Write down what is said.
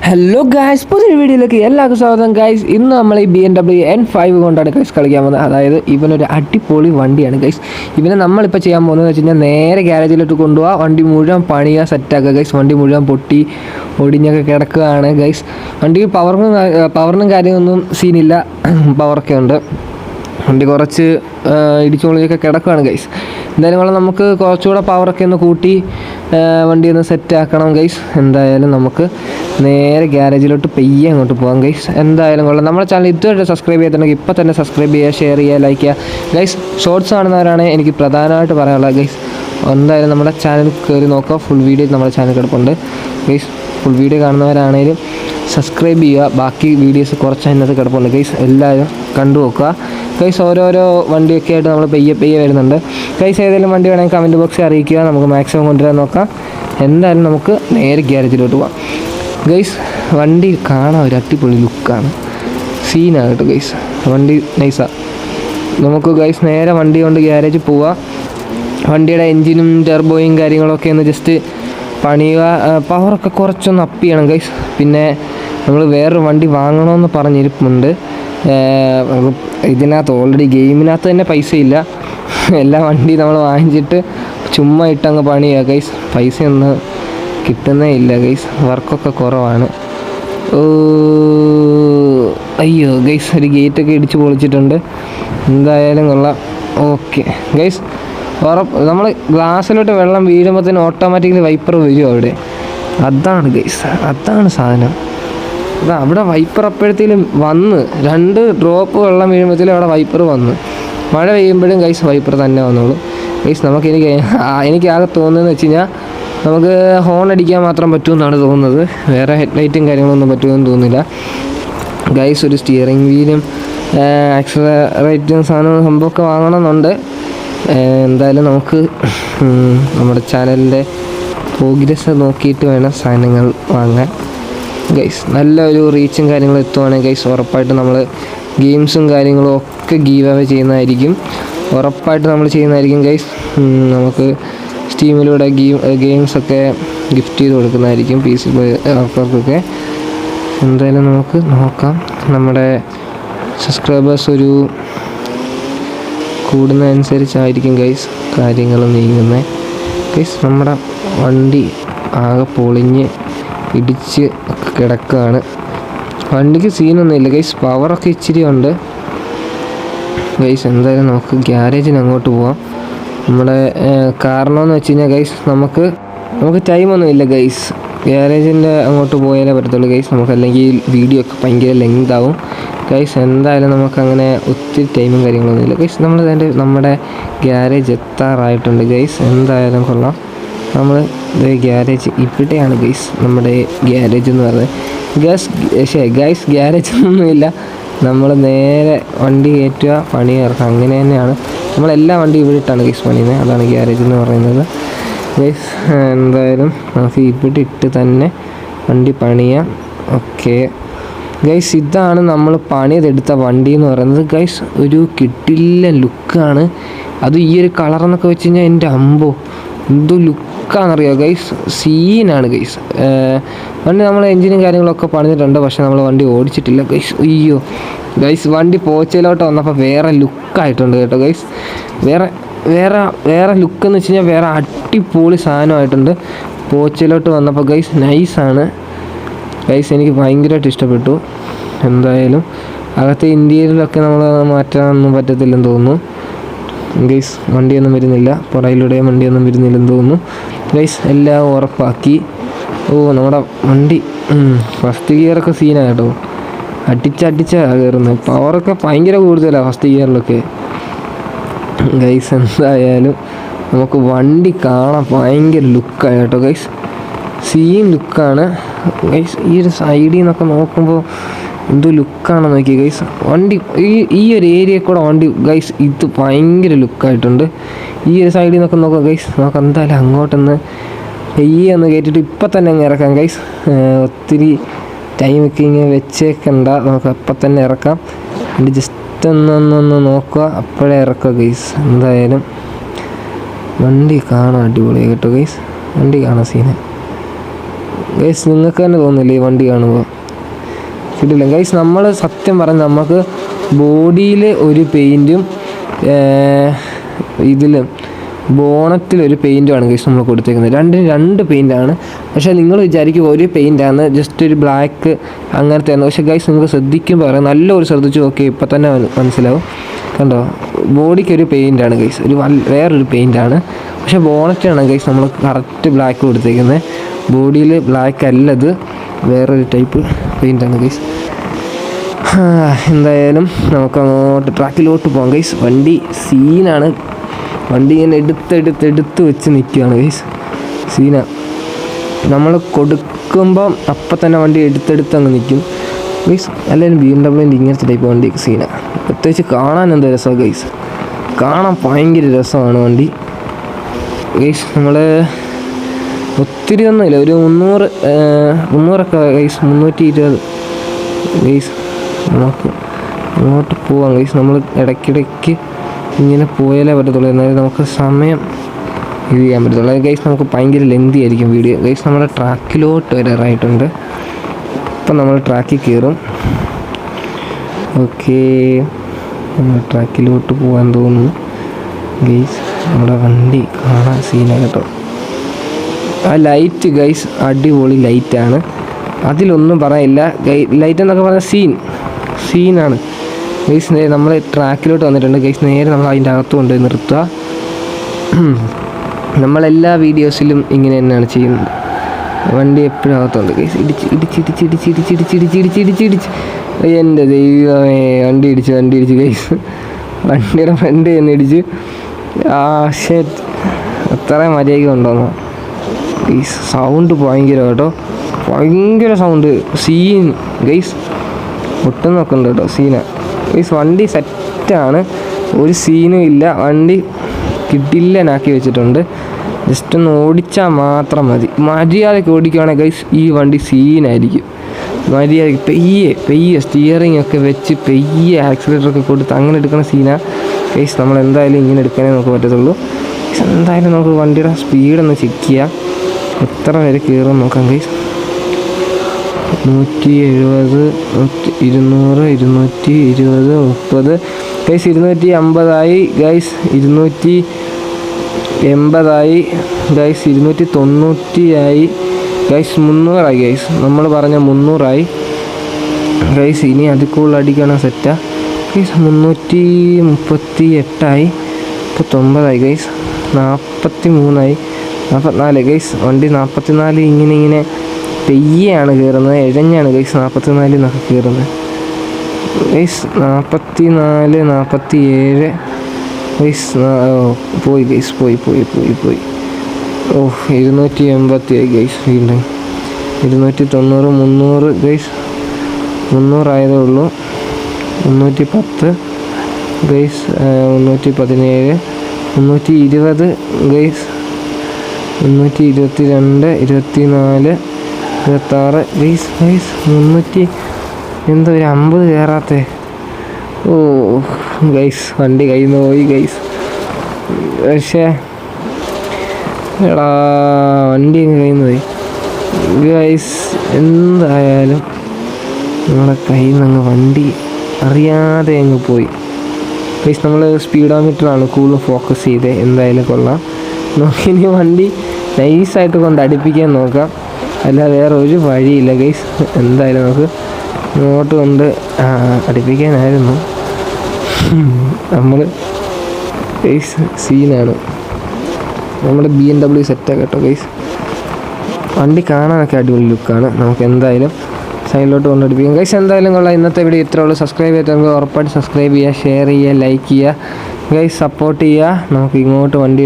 Hello guys, പുതിയൊരു വീഡിയോയിലേക്ക് എല്ലാവർക്കും സ്വാഗതം ഗൈസ്. ഇന്ന് നമ്മൾ ഈ BMW N5 കൊണ്ടാണ് ഗൈസ് കളിക്കാൻ പോകുന്നത്. അതായത് ഇവനൊരു അടിപൊളി വണ്ടിയാണ് ഗൈസ്. ഇവനെ നമ്മളിപ്പോൾ ചെയ്യാൻ പോകുന്നത് വെച്ച് കഴിഞ്ഞാൽ നേരെ ഗ്യാരേജിലോട്ട് കൊണ്ടുപോകുക, വണ്ടി മുഴുവൻ പണിയുക, സെറ്റാക്കുക ഗൈസ്. വണ്ടി മുഴുവൻ പൊട്ടി ഒടിഞ്ഞൊക്കെ കിടക്കുകയാണ് ഗൈസ്. വണ്ടിക്ക് പവറിനും കാര്യമൊന്നും സീനില്ല, പവറൊക്കെ ഉണ്ട്. വണ്ടി കുറച്ച് ഇടിച്ചുകൊള്ളിയൊക്കെ കിടക്കുകയാണ് ഗൈസ്. എന്തായാലും നമുക്ക് കുറച്ചുകൂടെ പവറൊക്കെ ഒന്ന് കൂട്ടി വണ്ടി ഒന്ന് സെറ്റാക്കണം ഗൈസ്. എന്തായാലും നമുക്ക് നേരെ ഗ്യാരേജിലോട്ട് പെയ്യെ അങ്ങോട്ട് പോകാം ഗൈസ്. എന്തായാലും കൊള്ളാം. നമ്മുടെ ചാനൽ ഇതുവരെ സബ്സ്ക്രൈബ് ചെയ്തിട്ടുണ്ടെങ്കിൽ ഇപ്പോൾ തന്നെ സബ്സ്ക്രൈബ് ചെയ്യുക, ഷെയർ ചെയ്യുക, ലൈക്ക് ചെയ്യുക ഗൈസ്. ഷോർട്സ് കാണുന്നവരാണ് എനിക്ക് പ്രധാനമായിട്ട് പറയാനുള്ളത് ഗൈസ്. എന്തായാലും നമ്മുടെ ചാനൽ കയറി നോക്കുക, ഫുൾ വീഡിയോ നമ്മുടെ ചാനൽ കിടപ്പുണ്ട് ഗൈസ്. ഫുൾ വീഡിയോ കാണുന്നവരാണേലും സബ്സ്ക്രൈബ് ചെയ്യുക. ബാക്കി വീഡിയോസ് കുറച്ച് അതിനകത്ത് കിടപ്പുണ്ട് ഗൈസ്, എല്ലാവരും കണ്ടു നോക്കുക ഗൈസ്. ഓരോരോ വണ്ടിയൊക്കെ ആയിട്ട് നമ്മൾ പെയ്യെ വരുന്നുണ്ട് ഗൈസ്. ഏതെങ്കിലും വണ്ടി വേണമെങ്കിൽ കമൻറ്റ് ബോക്സിൽ അറിയിക്കുക, നമുക്ക് മാക്സിമം കൊണ്ടുവരാൻ നോക്കാം. എന്തായാലും നമുക്ക് നേരെ ഗ്യാരേജിലോട്ട് പോകാം ഗൈസ്. വണ്ടി കാണാൻ ഒരു അടിപൊളി ലുക്കാണ്, സീനാണ് കേട്ടോ ഗൈസ്. വണ്ടി നൈസാണ്. നമുക്ക് ഗൈസ് നേരെ വണ്ടി കൊണ്ട് ഗ്യാരേജിൽ പോവാം. വണ്ടിയുടെ എൻജിനും ടെർബോയും കാര്യങ്ങളൊക്കെ ഒന്ന് ജസ്റ്റ് പണിയുക, പവറൊക്കെ കുറച്ചൊന്ന് അപ്പ് ചെയ്യണം ഗൈസ്. പിന്നെ നമ്മൾ വേറൊരു വണ്ടി വാങ്ങണമെന്ന് പറഞ്ഞിരിപ്പുണ്ട്. ഇതിനകത്ത് ഓൾറെഡി ഗെയിമിനകത്ത് തന്നെ പൈസയില്ല. എല്ലാ വണ്ടി നമ്മൾ വാങ്ങിച്ചിട്ട് ചുമ്മാ ഇട്ടങ്ങ് പണിയുക ഗൈസ്. പൈസയൊന്നും കിട്ടുന്നേ ഇല്ല ഗൈസ്, വർക്കൊക്കെ കുറവാണ്. അയ്യോ ഗൈസ്, ഒരു ഗേറ്റൊക്കെ ഇടിച്ച് പൊളിച്ചിട്ടുണ്ട്. എന്തായാലും കൊള്ളാം. ഓക്കെ ഗൈസ്, നമ്മൾ ഗ്ലാസ്സിലോട്ട് വെള്ളം വീഴുമ്പോഴത്തേന് ഓട്ടോമാറ്റിക്കലി വൈപ്പർ വരും അവിടെ. അതാണ് ഗൈസ്, അതാണ് സാധനം. അവിടെ വൈപ്പർ അപ്പോഴത്തേലും വന്ന് 2 ഡ്രോപ്പ് വെള്ളം വീഴുമ്പോഴത്തേലും അവിടെ വൈപ്പർ വന്ന്, മഴ പെയ്യുമ്പോഴും ഗൈസ് വൈപ്പർ തന്നെ വന്നോളൂ ഗൈസ്. എനിക്ക് ആകെ തോന്നുന്നതെന്ന് വെച്ച് കഴിഞ്ഞാൽ നമുക്ക് ഹോൺ അടിക്കാൻ മാത്രം പറ്റുമെന്നാണ് തോന്നുന്നത്. വേറെ ഹെഡ്ലൈറ്റും കാര്യങ്ങളൊന്നും പറ്റുമെന്ന് തോന്നുന്നില്ല ഗൈസ്. ഒരു സ്റ്റിയറിംഗ് വീലും ആക്സിലറേറ്റും സംഭവമൊക്കെ വാങ്ങണമെന്നുണ്ട്. എന്തായാലും നമുക്ക് നമ്മുടെ ചാനലിൻ്റെ പ്രോഗ്രസ് നോക്കിയിട്ട് വേണം സാധനങ്ങൾ വാങ്ങാൻ ഗൈസ്. നല്ലൊരു റീച്ചും കാര്യങ്ങളും എത്തുവാണെങ്കിൽ ഗൈസ് ഉറപ്പായിട്ട് നമ്മൾ ഗെയിംസും കാര്യങ്ങളും ഒക്കെ ഗീവ് അവേ ചെയ്യുന്നതായിരിക്കും. ഉറപ്പായിട്ട് നമ്മൾ ചെയ്യുന്നതായിരിക്കും ഗൈസ്. നമുക്ക് സ്റ്റീമിലൂടെ ഗെയിംസൊക്കെ ഗിഫ്റ്റ് ചെയ്ത് കൊടുക്കുന്നതായിരിക്കും PC ആൾക്കാർക്കൊക്കെ. എന്തായാലും നമുക്ക് നോക്കാം. നമ്മുടെ സബ്സ്ക്രൈബേഴ്സ് ഒരു കൂടുന്നതനുസരിച്ചായിരിക്കും ഗൈസ് കാര്യങ്ങൾ നീങ്ങുന്നത് ഗൈസ്. നമ്മുടെ വണ്ടി ആകെ പൊളിഞ്ഞ് ഇടിച്ച് കിടക്കുകയാണ്. വണ്ടിക്ക് സീനൊന്നുമില്ല ഗൈസ്, പവറൊക്കെ ഇച്ചിരി ഉണ്ട് ഗൈസ്. എന്തായാലും നമുക്ക് ഗ്യാരേജിന് അങ്ങോട്ട് പോവാം. നമ്മുടെ കാരണമെന്ന് വെച്ച് കഴിഞ്ഞാൽ ഗൈസ് നമുക്ക് ടൈമൊന്നും ഇല്ല ഗൈസ്. ഗ്യാരേജിൻ്റെ അങ്ങോട്ട് പോയാലേ പറ്റത്തുള്ളൂ ഗൈസ്. നമുക്കല്ലെങ്കിൽ വീഡിയോ ഒക്കെ ഭയങ്കര ലെങ്ത് ആവും ഗൈസ്. എന്തായാലും നമുക്കങ്ങനെ ഒത്തിരി ടൈമും കാര്യങ്ങളൊന്നുമില്ല ഗൈസ്. നമ്മുടെ ഗ്യാരേജ് എത്താറായിട്ടുണ്ട് ഗൈസ്. എന്തായാലും കൊള്ളാം. നമ്മൾ ഗ്യാരേജ് ഇവിടെയാണ് ഗൈസ്. നമ്മുടെ ഗ്യാരേജ് എന്ന് പറയുന്നത് ഗൈസ് ഗ്യാരേജ് ഒന്നുമില്ല. നമ്മൾ നേരെ വണ്ടി കയറ്റുക, പണി ഇറക്കുക, അങ്ങനെ തന്നെയാണ്. നമ്മളെല്ലാ വണ്ടി ഇവിടെ ഇട്ടാണ് ഗൈസ് പണിയുന്നത്. അതാണ് ഗ്യാരേജ് എന്ന് പറയുന്നത് ഗൈസ്. എന്തായാലും നമുക്ക് ഇവിടെ ഇട്ട് തന്നെ വണ്ടി പണിയാം. ഓക്കെ ഗൈസ്, ഇതാണ് നമ്മൾ പണിതെടുത്ത വണ്ടി എന്ന് പറയുന്നത് ഗൈസ്. ഒരു കിട്ടില്ല ലുക്കാണ്. അത് ഈ ഒരു കളറെന്നൊക്കെ വെച്ച് കഴിഞ്ഞാൽ എൻ്റെ അമ്പോ എന്തോ ലുക്കാണെന്നറിയാം ഗൈസ്. സീനാണ് ഗൈസ്. വണ്ടി നമ്മൾ എൻജിനും കാര്യങ്ങളൊക്കെ പണിതിട്ടുണ്ട്, പക്ഷേ നമ്മൾ വണ്ടി ഓടിച്ചിട്ടില്ല ഗൈസ്. അയ്യോ ഗൈസ്, വണ്ടി പോച്ചയിലോട്ട് വന്നപ്പോൾ വേറെ ലുക്കായിട്ടുണ്ട് കേട്ടോ ഗൈസ്. വേറെ ലുക്കെന്ന് വെച്ച് കഴിഞ്ഞാൽ വേറെ അടിപൊളി സാധനമായിട്ടുണ്ട് പോച്ചയിലോട്ട് വന്നപ്പോൾ ഗൈസ്. നൈസാണ് ഗൈസ്, എനിക്ക് ഭയങ്കരമായിട്ട് ഇഷ്ടപ്പെട്ടു. എന്തായാലും അകത്തെ ഇന്ത്യയിലൊക്കെ നമ്മൾ മാറ്റാനൊന്നും പറ്റത്തില്ലെന്ന് തോന്നുന്നു ഗൈസ്. വണ്ടിയൊന്നും വരുന്നില്ല, പുറയിലൂടെയും വണ്ടിയൊന്നും വരുന്നില്ലെന്ന് തോന്നുന്നു ഗൈസ്. എല്ലാം ഉറപ്പാക്കി. നമ്മുടെ വണ്ടി ഫസ്റ്റ് ഗിയറൊക്കെ സീനാണ് കേട്ടോ. അടിച്ചാണ് കയറുന്നത്. പവറൊക്കെ ഭയങ്കര കൂടുതലാണ് ഫസ്റ്റ് ഗിയറിലൊക്കെ ഗൈസ്. എന്തായാലും നമുക്ക് വണ്ടി കാണാൻ ഭയങ്കര ലുക്കാണ് കേട്ടോ ഗൈസ്. സീൻ ലുക്കാണ് ഗൈസ്. ഈ ഒരു സൈഡിൽ നിന്നൊക്കെ നോക്കുമ്പോൾ എന്തോ ലുക്കാണെന്ന് നോക്കി ഗൈസ്. വണ്ടി ഈ ഒരു ഏരിയയിൽ കൂടെ വണ്ടി ഗൈസ് ഇത് ഭയങ്കര ലുക്കായിട്ടുണ്ട്. ഈ ഒരു സൈഡിൽ നിന്നൊക്കെ നോക്കാം ഗൈസ്. നമുക്ക് എന്തായാലും അങ്ങോട്ടൊന്ന് പെയ്യൊന്ന് കയറ്റിയിട്ട് ഇപ്പം തന്നെ അങ്ങ് ഇറക്കാം ഗൈസ്. ഒത്തിരി ടൈമൊക്കെ ഇങ്ങനെ വെച്ചേക്കണ്ട, നമുക്ക് അപ്പം തന്നെ ഇറക്കാം. വണ്ടി ജസ്റ്റ് ഒന്ന് നോക്കുക, അപ്പോഴേ ഇറക്കുക ഗൈസ്. എന്തായാലും വണ്ടി കാണാൻ അടിപൊളിയായി കേട്ടോ ഗൈസ്. വണ്ടി കാണാൻ സീന ഗൈസ് നിങ്ങൾക്ക് തന്നെ തോന്നില്ലേ ഈ വണ്ടി കാണുമ്പോൾ? കിട്ടില്ല ഗൈസ്. നമ്മൾ സത്യം പറഞ്ഞ് നമുക്ക് ബോഡിയിൽ ഒരു പെയിൻറ്റും ഇതിലും ബോണറ്റിലൊരു പെയിൻറ്റുമാണ് ഗൈസ് നമ്മൾ കൊടുത്തേക്കുന്നത്. രണ്ടിന് രണ്ട് പെയിൻറ്റാണ്. പക്ഷേ നിങ്ങൾ വിചാരിക്കും ഒരു പെയിൻറ്റാണ്, ജസ്റ്റ് ഒരു ബ്ലാക്ക് അങ്ങനത്തെ ആണ്. പക്ഷേ ഗൈസ് നിങ്ങൾക്ക് ശ്രദ്ധിക്കുമ്പോൾ പറയാം, നല്ലൊരു ശ്രദ്ധിച്ച് നോക്കി ഇപ്പം തന്നെ മനസ്സിലാവും. കണ്ടോ, ബോഡിക്കൊരു പെയിൻറ്റാണ് ഗൈസ്, വേറൊരു പെയിൻറ്റാണ്. പക്ഷേ ബോണറ്റാണ് ഗൈസ് നമ്മൾ കറക്റ്റ് ബ്ലാക്ക് കൊടുത്തേക്കുന്നത്. ബോഡിയിൽ ബ്ലാക്ക് അല്ലത്, വേറൊരു ടൈപ്പ് പെയിൻറ്റാണ് ഗൈസ്. എന്തായാലും നമുക്ക് അങ്ങോട്ട് ട്രാക്കിലോട്ട് പോകാം ഗൈസ്. വണ്ടി സീനാണ്. വണ്ടി ഇങ്ങനെ എടുത്ത് വെച്ച് നിൽക്കുകയാണ് ഗൈസ്. സീന നമ്മൾ കൊടുക്കുമ്പം അപ്പം തന്നെ വണ്ടി എടുത്ത് അങ്ങ് നിൽക്കും ഗൈസ്. അല്ലെങ്കിൽ BMW ഇങ്ങനത്തെ ടൈപ്പ് വണ്ടിയൊക്കെ സീന. പ്രത്യേകിച്ച് കാണാൻ എന്താ രസമാണ് ഗൈസ്, കാണാൻ ഭയങ്കര രസമാണ് വണ്ടി ഗൈസ്. നമ്മൾ ഒത്തിരി ഒന്നുമില്ല, ഒരു 300 ഗൈസ്, 320 ഗൈസ്. നമുക്ക് അങ്ങോട്ട് പോവാം ഗൈസ്. നമ്മൾ ഇടയ്ക്കിടയ്ക്ക് ഇങ്ങനെ പോയാലേ പറ്റത്തുള്ളൂ, എന്നാലും നമുക്ക് സമയം ഇത് ചെയ്യാൻ പറ്റത്തുള്ളൂ ഗൈസ്. നമുക്ക് ഭയങ്കര ലെന്തി ആയിരിക്കും വീഡിയോ ഗൈസ്. നമ്മുടെ ട്രാക്കിലോട്ട് വരാറായിട്ടുണ്ട്. ഇപ്പം നമ്മൾ ട്രാക്കിൽ കയറും. ഓക്കേ, നമ്മൾ ട്രാക്കിലോട്ട് പോകാൻ തോന്നുന്നു ഗൈസ്. നമ്മുടെ വണ്ടി കാണാൻ സീനാണ് കേട്ടോ. ആ ലൈറ്റ് ഗൈസ് അടിപൊളി ലൈറ്റാണ്, അതിലൊന്നും പറയാനില്ല. ലൈറ്റ് എന്നൊക്കെ പറഞ്ഞാൽ സീനാണ് ഗൈസ്. നമ്മൾ ട്രാക്കിലോട്ട് വന്നിട്ടുണ്ട് ഗൈസ്. നേരെ നമ്മൾ അതിൻ്റെ അകത്ത് കൊണ്ട് നിർത്തുക. നമ്മളെല്ലാ വീഡിയോസിലും ഇങ്ങനെ തന്നെയാണ് ചെയ്യുന്നത്. വണ്ടി എപ്പോഴും അകത്തുണ്ട് ഗൈസ്. ഇടിച്ച് എൻ്റെ ദൈവമേ, വണ്ടി ഇടിച്ച് ഗൈസ്. വണ്ടിയുടെ ഫ്രണ്ട് തന്നെ ഇടിച്ച്. ഷെറ്റ്, അത്രയും മര്യാദയ്ക്ക് ഉണ്ടോന്നോ ഗൈസ്. സൗണ്ട് ഭയങ്കര കേട്ടോ, ഭയങ്കര സൗണ്ട്. സീൻ ഗൈസ്, ഒട്ടും നോക്കുന്നുണ്ട് കേട്ടോ, സീന ഗൈസ്. വണ്ടി സെറ്റാണ്, ഒരു സീനും ഇല്ല. വണ്ടി കിടിലനാക്കി വെച്ചിട്ടുണ്ട്. ജസ്റ്റ് ഒന്ന് ഓടിച്ചാൽ മാത്രം മതി. മര്യാദയ്ക്ക് ഓടിക്കുകയാണെങ്കിൽ ഗൈസ് ഈ വണ്ടി സീനായിരിക്കും. മര്യാദയ്ക്ക് പെയ്യെ സ്റ്റിയറിംഗ് ഒക്കെ വെച്ച് പെയ്യെ ആക്സിലേറ്ററൊക്കെ കൊടുത്ത് അങ്ങനെ എടുക്കുന്ന സീനാണ് ഗൈസ്. നമ്മൾ എന്തായാലും ഇങ്ങനെ എടുക്കാനേ നമുക്ക് പറ്റത്തുള്ളൂ. എന്തായാലും നമുക്ക് വണ്ടിയുടെ സ്പീഡൊന്ന് ചെക്ക് ചെയ്യാം, എത്ര വരെ കയറും നോക്കാം guys. 170, 200, 220, 30 guys. 250 guys, 280 guys, 290 guys, 300 guys. നമ്മൾ പറഞ്ഞ 300 ഗൈസ്. ഇനി അതിൽ കൂടുതൽ അടിക്കണം, സെറ്റാ ഗൈസ്. 338 ഇപ്പോൾ 90 ഗൈസ്. 43 44 ഗൈസ്. വണ്ടി 44 ഇങ്ങനെ പെയ്യാണ് കയറുന്നത്, ഇഴഞ്ഞാണ് ഗൈസ് 44 എന്നൊക്കെ കയറുന്നത് ഗൈസ്. 44, 47 ഗൈസ്. പോയി ഗൈസ്, പോയി. 280 ഗൈസ്. വീണ്ടും 290, 300 ഗൈസ്. 300 ആയതേ ഉള്ളൂ. 310 ഗൈസ്. 317, 320 ഗൈസ്. 322, 24, 26 ഗൈസ്. 300 എന്തോ ഒരു 50 കയറാത്ത. ഓ ഗൈസ്, വണ്ടി കയ്യിൽ നിന്ന് പോയി ഗൈസ്. പക്ഷേ എടാ, വണ്ടി കയ്യിൽ നിന്ന് പോയി ഗൈസ്. എന്തായാലും നമ്മുടെ കയ്യിൽ നിന്ന് വണ്ടി അറിയാതെ അങ്ങ് പോയി ഗൈസ്. നമ്മൾ സ്പീഡോമീറ്ററാണ് കൂടുതൽ ഫോക്കസ് ചെയ്ത്. എന്തായാലും കൊള്ളാം. നോക്കിനി വണ്ടി നൈസായിട്ട് കൊണ്ട് അടുപ്പിക്കാൻ നോക്കാം, അല്ല വേറെ ഒരു വഴിയില്ല ഗൈസ്. എന്തായാലും നമുക്ക് ഇങ്ങോട്ട് കൊണ്ട് അടുപ്പിക്കാനായിരുന്നു. നമ്മൾ ഗൈസ് സീനാണ്. നമ്മുടെ BMW സെറ്റാണ് കേട്ടോ ഗൈസ്. വണ്ടി കാണാനൊക്കെ അടിപൊളി ലുക്കാണ്. നമുക്ക് എന്തായാലും സൈഡിലോട്ട് കൊണ്ടടിപ്പിക്കും ഗൈസ്. എന്തായാലും കൊള്ളാം. ഇന്നത്തെ വീഡിയോ ഇത്രേ ഉള്ളൂ. സബ്സ്ക്രൈബ് ചെയ്തിട്ട് ഉറപ്പായിട്ട് സബ്സ്ക്രൈബ് ചെയ്യുക, ഷെയർ ചെയ്യുക, ലൈക്ക് ചെയ്യുക ഗൈസ്, സപ്പോർട്ട് ചെയ്യുക. നമുക്ക് ഇങ്ങോട്ട് വണ്ടി